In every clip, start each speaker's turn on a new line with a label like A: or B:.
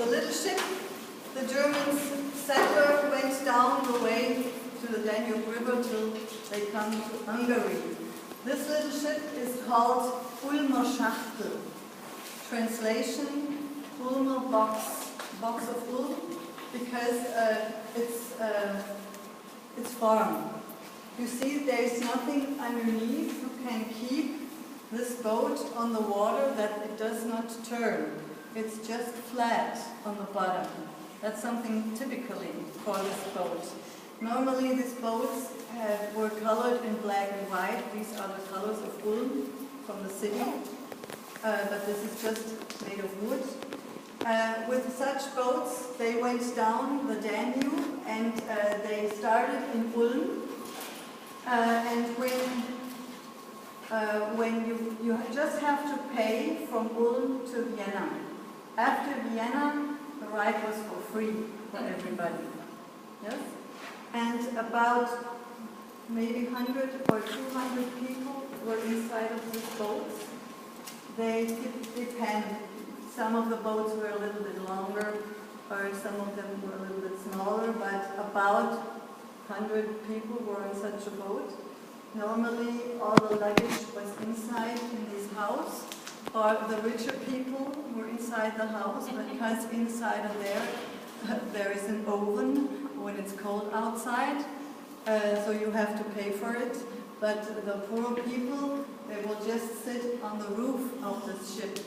A: little ship, the German settler went down the way to the Danube River till they come to Hungary. This little ship is called Ulmer Schachtel. Translation, Ulmer Box, box of Ulm, because it's farm. You see, there is nothing underneath who can keep this boat on the water that it does not turn. It's just flat on the bottom. That's something typically for this boat. Normally these boats were colored in black and white. These are the colors of Ulm from the city. But this is just made of wood. With such boats, they went down the Danube and they started in Ulm. And when you just have to pay from Ulm to Vienna. After Vienna, the ride was for free for everybody. Yes? And about maybe 100 or 200 people were inside of these boats. They depend. Some of the boats were a little bit longer, or some of them were a little bit smaller, but about 100 people were in such a boat. Normally, all the luggage was inside in this house, or the richer people were inside the house, because inside of there is an oven when it's cold outside, so you have to pay for it. But the poor people, they will just sit on the roof of this ship.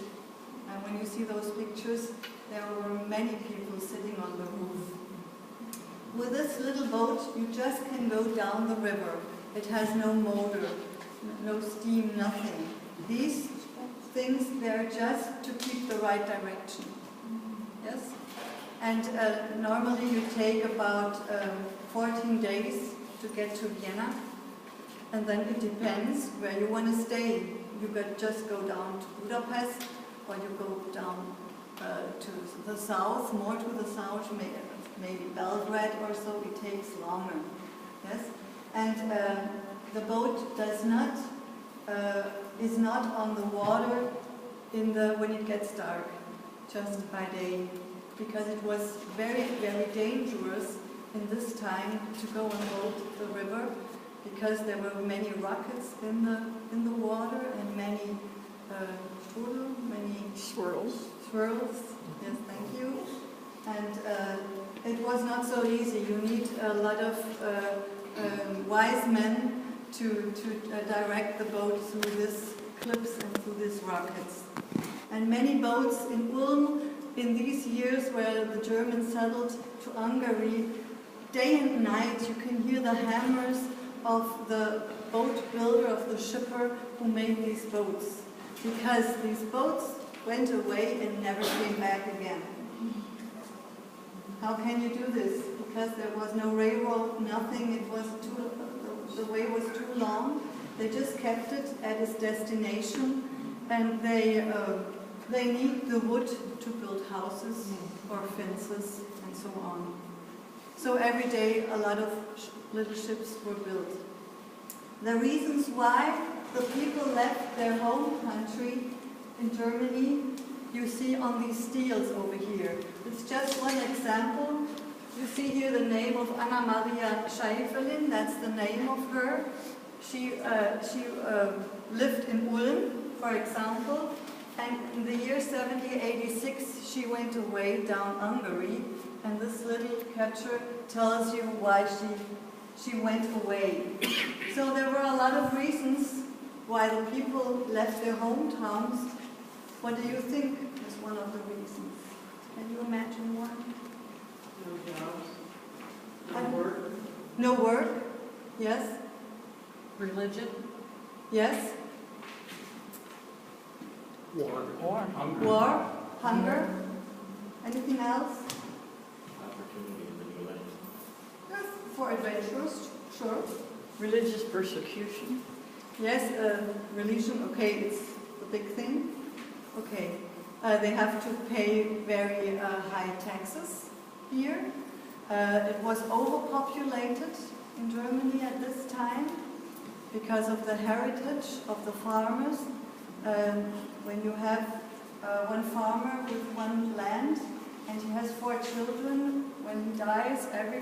A: And when you see those pictures, there were many people sitting on the roof. With this little boat, you just can go down the river. It has no motor, no steam, nothing. These things, they're just to keep the right direction. Yes? And normally you take about 14 days to get to Vienna. And then it depends where you want to stay. You could just go down to Budapest, or you go down to the south, more to the south, maybe Belgrade or so. It takes longer. Yes? And the boat does not is not on the water when it gets dark, just by day, because it was very, very dangerous in this time to go on boat the river, because there were many rockets in the water and many swirls. Yes, thank you. And it was not so easy. You need a lot of wise men to direct the boat through these cliffs and through these rockets. And many boats in Ulm in these years where the Germans settled to Hungary, day and night you can hear the hammers of the boat builder, of the shipper who made these boats. Because these boats went away and never came back again. How can you do this? Because there was no railroad, nothing. It was the way was too long. They just kept it at its destination, and they need the wood to build houses or fences and so on. So every day a lot of little ships were built. The reasons why the people left their home country in Germany, you see on these steels over here. It's just one example. You see here the name of Anna Maria Schäferlin, that's the name of her. She lived in Ulm, for example, and in the year 1786 she went away down Hungary, and this little capture tells you why she went away. So there were a lot of reasons why the people left their hometowns. What do you think is one of the reasons? Can you imagine one?
B: No jobs. No work.
A: No work? Yes.
B: Religion.
A: Yes.
B: War.
C: Hunger.
A: War? Hunger? Anything else?
C: Opportunity in the new land.
A: Yes. For adventurers, sure.
B: Religious persecution.
A: Yes, religion, okay, it's a big thing. Okay. They have to pay very high taxes here. It was overpopulated in Germany at this time because of the heritage of the farmers. When you have one farmer with one land and he has 4 children. When he dies, every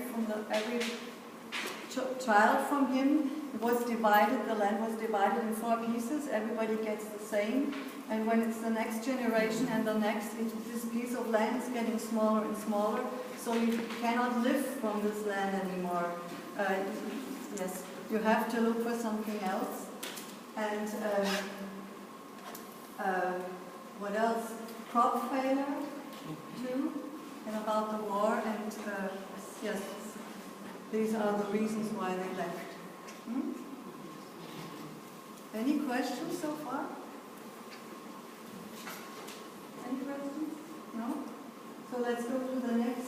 A: child from him was divided, the land was divided in 4 pieces, everybody gets the same, and when it's the next generation and the next, this piece of land is getting smaller and smaller, so you cannot live from this land anymore. Yes, you have to look for something else. And what else? Crop failure, too, and about the war, and yes, these are the reasons why they left. Any questions so far? Any questions? No? So let's go to the next